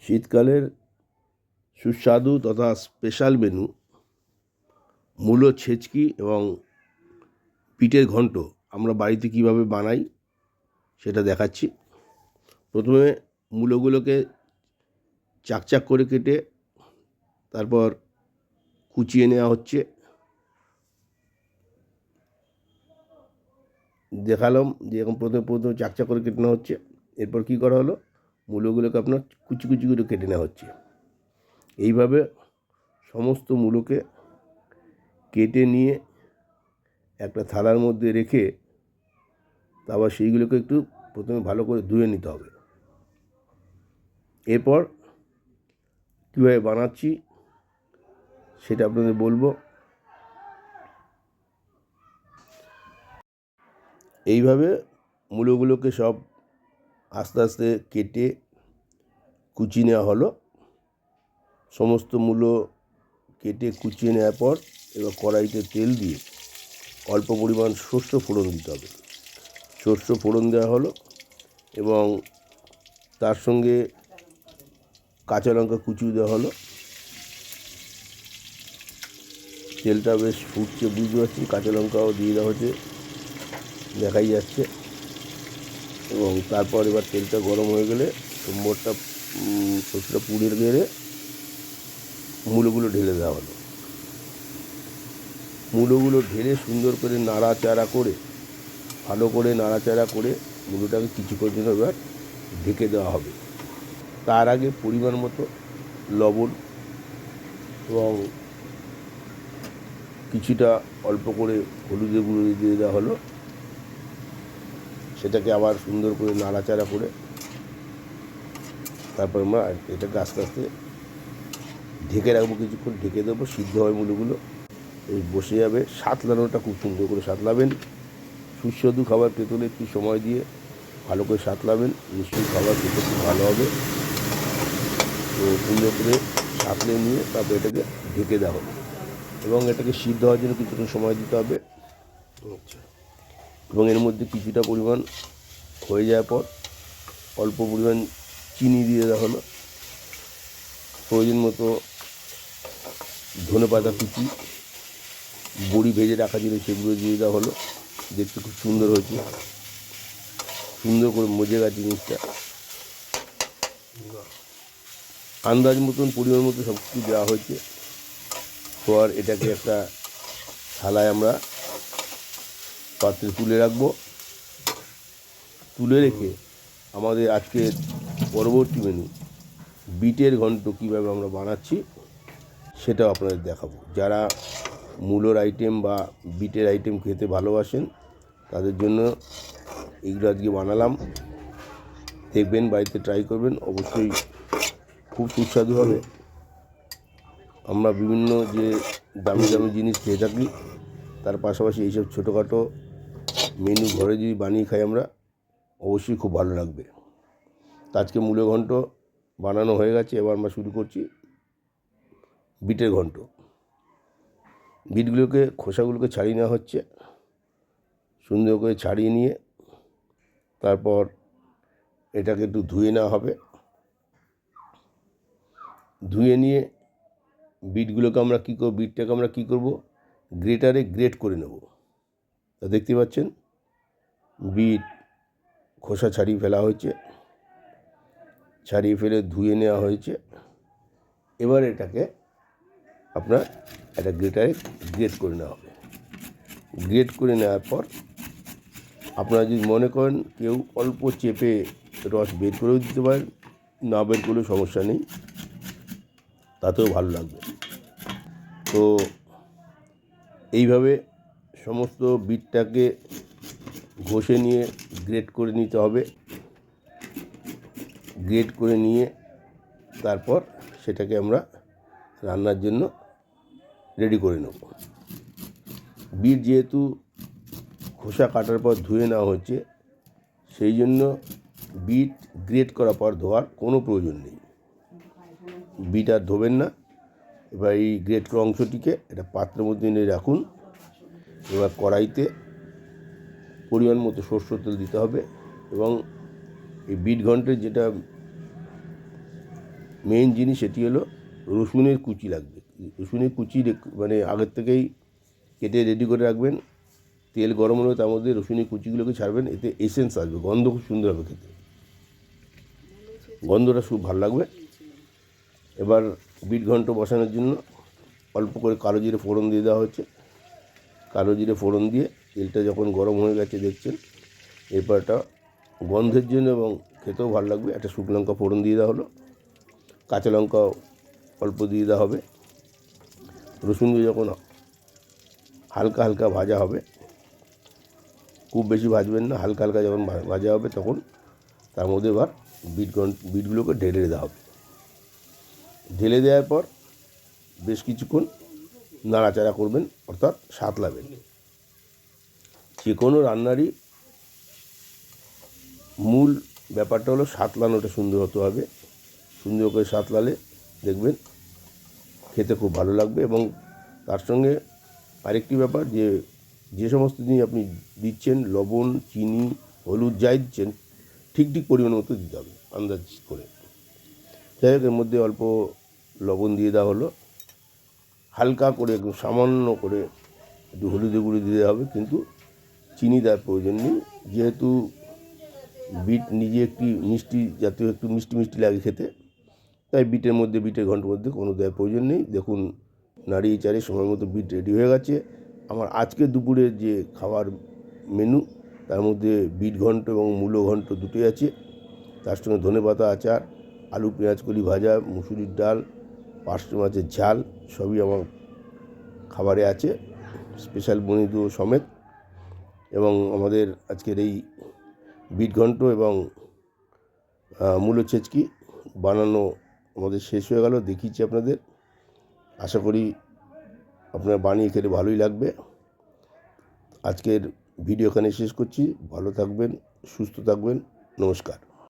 শীতকালের সুস্বাদু তথা স্পেশাল মেনু মূলো ছেচকি এবং পিঠের ঘন্ট আমরা বাড়িতে কীভাবে বানাই সেটা দেখাচ্ছি। প্রথমে মূলোগুলোকে চাকচাক করে কেটে তারপর কুচিয়ে নেওয়া হচ্ছে। দেখালাম যে এরকম প্রথমে চাকচাক করে কেটে নেওয়া হচ্ছে। এরপর কী করা হলো, মূলোগুলোকে আপনার কুচি কুচি করে কেটে নেওয়া হচ্ছে। এইভাবে সমস্ত মূলোকে কেটে নিয়ে একটা থালার মধ্যে রেখে তারপর সেইগুলোকে একটু প্রথমে ভালো করে ধুয়ে নিতে হবে। এরপর কীভাবে বানাচ্ছি সেটা আপনাদের বলবো। এইভাবে মূলোগুলোকে সব আস্তে আস্তে কেটে কুচিয়ে নেওয়া হলো। সমস্ত মূলো কেটে কুচিয়ে নেওয়ার পর এবার কড়াইতে তেল দিয়ে অল্প পরিমাণ সর্ষে ফোড়ন দিতে হবে। সর্ষে ফোড়ন দেওয়া হলো এবং তার সঙ্গে কাঁচা লঙ্কা কুচিয়ে দেওয়া হলো। তেলটা বেশ ফুটছে, বুঝতে পারছি। কাঁচা লঙ্কাও দিয়ে দেওয়া হচ্ছে, দেখাই যাচ্ছে। এবং তারপর এবার তেলটা গরম হয়ে গেলে সম্বরটা সর্ষেটা পুড়ে গেলে মূলোগুলো ঢেলে দেওয়া হলো। মূলোগুলো ঢেলে সুন্দর করে নাড়াচাড়া করে ভালো করে নাড়াচাড়া করে মূলোটাকে কিছুক্ষণ জন্য এবার ঢেকে দেওয়া হবে। তার আগে পরিমাণ মতো লবণ এবং কিছুটা অল্প করে হলুদের গুঁড়ো দিয়ে দেওয়া হলো। সেটাকে আবার সুন্দর করে নাড়াচাড়া করে তারপর আমরা এটাকে আস্তে আস্তে ঢেকে রাখবো। কিছুক্ষণ ঢেকে দেবো, সিদ্ধ হয় মূলোগুলো, এই বসে যাবে। সাঁতলানোটা খুব সুন্দর করে সাঁতলাবেন। সুস্বাদু খাবার পেতে হলে একটু সময় দিয়ে ভালো করে সাঁতলাবেন, নিশ্চয়ই খাবার খেতে খুব ভালো হবে। তো সুন্দর করে সাঁতলে নিয়ে তারপর এটাকে ঢেকে দেওয়া হবে এবং এটাকে সিদ্ধ হওয়ার জন্য কিছুক্ষণ সময় দিতে হবে। আচ্ছা, এবং এর মধ্যে কিছুটা পরিমাণ হয়ে যাওয়ার পর অল্প পরিমাণ চিনি দিয়ে দেওয়া হলো। প্রয়োজন মতো ধনেপাতা কুচি, বড়ি ভেজে রাখা ছিল সেগুলো দিয়ে দেওয়া হলো। দেখতে খুব সুন্দর হয়েছে, সুন্দর করে মজে গেছে জিনিসটা। আন্দাজ মতন পরিমাণ মতো সব কিছু দেওয়া হয়েছে। পর এটাকে একটা থালায় আমরা পাত্রে তুলে রাখবো। তুলে রেখে আমাদের আজকের পরবর্তী মেনু বিটের ঘন্ট কীভাবে আমরা বানাচ্ছি সেটাও আপনাদের দেখাবো। যারা মূলোর আইটেম বা বিটের আইটেম খেতে ভালোবাসেন তাদের জন্য এইগুলো আজকে বানালাম। দেখবেন, বাড়িতে ট্রাই করবেন, অবশ্যই খুব সুস্বাদু হবে। আমরা বিভিন্ন যে দামি দামি জিনিস খেয়ে থাকি তার পাশাপাশি এইসব ছোটোখাটো মেনু ঘরে যদি বানিয়ে খাই আমরা, অবশ্যই খুব ভালো লাগবে। আজকে মূলো ঘন্ট বানানো হয়ে গেছে, এবার আমরা শুরু করছি বিটের ঘন্ট। বিটগুলোকে খোসাগুলোকে ছাড়িয়ে নেওয়া হচ্ছে। সুন্দর করে ছাড়িয়ে নিয়ে তারপর এটাকে একটু ধুয়ে নেওয়া হবে। ধুয়ে নিয়ে বিটগুলোকে আমরা কী করব, বিটটাকে আমরা কী করব, গ্রেটারে গ্রেট করে নেব। তা দেখতে পাচ্ছেন বিট খোসা ছাড়িয়ে ফেলা হয়েছে, ছাড়িয়ে ফেলে ধুয়ে নেওয়া হয়েছে। এবার এটাকে আপনার একটা গ্রেটারে গ্রেট করে নেওয়া হবে। গ্রেট করে নেওয়ার পর আপনারা যদি মনে করেন কেউ অল্প চেপে রস বের করেও দিতে পারেন, না বের করলেও সমস্যা নেই, তাতেও ভালো লাগবে। তো এইভাবে সমস্ত বিটটাকে ঘষে নিয়ে গ্রেট করে নিতে হবে। গ্রেট করে নিয়ে তারপর সেটাকে আমরা রান্নার জন্য রেডি করে নেব। বিট যেহেতু খোসা কাটার পর ধুয়ে নেওয়া হচ্ছে, সেই জন্য বিট গ্রেট করার পর ধোয়ার কোনো প্রয়োজন নেই। বিট আর ধোবেন না। এবার এই গ্রেট করা অংশটিকে একটা পাত্রের মধ্যে নিয়ে রাখুন। এবার কড়াইতে পরিমাণ মতো সরষের তেল দিতে হবে এবং এই বিট ঘন্টের যেটা মেইন জিনিস সেটি হলো রসুনের কুচি লাগবে। রসুনের কুচি মানে আগের থেকেই কেটে রেডি করে রাখবেন। তেল গরম হলে তার মধ্যে রসুনের কুচিগুলোকে ছাড়বেন, এতে এসেন্স আসবে, গন্ধ খুব সুন্দর হবে খেতে, গন্ধটা খুব ভালো লাগবে। এবার বিট ঘন্ট বসানোর জন্য অল্প করে কালো জিরে ফোড়ন দিয়ে দেওয়া হচ্ছে। কালো জিরে ফোড়ন দিয়ে তেলটা যখন গরম হয়ে গেছে দেখছেন, এরপর একটা গন্ধের জন্য এবং খেতেও ভালো লাগবে একটা শুকনো লঙ্কা ফোড়ন দিয়ে দেওয়া হলো। কাঁচা লঙ্কা অল্প দিয়ে দেওয়া হবে। রসুনগুলো যখন হালকা হালকা ভাজা হবে, খুব বেশি ভাজবেন না, হালকা হালকা যখন ভাজা হবে তখন তার মধ্যে এবার বিটগুলোকে ঢেলে দেওয়া হবে। ঢেলে দেওয়ার পর বেশ কিছুক্ষণ নাড়াচাড়া করবেন, অর্থাৎ সাঁতলাবেন। যে কোনো রান্নারই মূল ব্যাপারটা হলো সাঁতলানোটা সুন্দর হতে হবে। সুন্দর করে সাঁতলালে দেখবেন খেতে খুব ভালো লাগবে। এবং তার সঙ্গে আরেকটি ব্যাপার, যে সমস্ত জিনিস আপনি দিচ্ছেন, লবণ, চিনি, হলুদ যাই দিচ্ছেন, ঠিক ঠিক পরিমাণ মতো দিতে হবে, আন্দাজ করে। যাই হোক, এর মধ্যে অল্প লবণ দিয়ে দেওয়া হলো, হালকা করে একদম সামান্য করে একটু হলুদের গুঁড়ো দিতে হবে, কিন্তু চিনি দেওয়ার প্রয়োজন নেই, যেহেতু বিট নিজে একটি মিষ্টি জাতীয়, একটু মিষ্টি মিষ্টি লাগে খেতে, তাই বিটের ঘন্টের মধ্যে কোনো দেওয়ার প্রয়োজন নেই। দেখুন নাড়িয়ে চাড়িয়ে সময় মতো বিট রেডি হয়ে গেছে। আমার আজকে দুপুরের যে খাবার মেনু, তার মধ্যে বিট ঘন্ট এবং মূলো ঘন্ট দুটোই আছে। তার সঙ্গে ধনেপাতা আচার, আলু পেঁয়াজ কলি ভাজা, মুসুরির ডাল, পার্শে মাছের ঝাল সবই আমার খাবারে আছে, স্পেশাল বনিদু সমেত। এবং আমাদের আজকের এই বিট ঘন্ট এবং মূলো ছেচকি বানানো আমাদের শেষ হয়ে গেল, দেখিয়েছি আপনাদের। আশা করি আপনারা বানিয়ে খেলে ভালোই লাগবে। আজকের ভিডিও এখানে শেষ করছি। ভালো থাকবেন, সুস্থ থাকবেন, নমস্কার।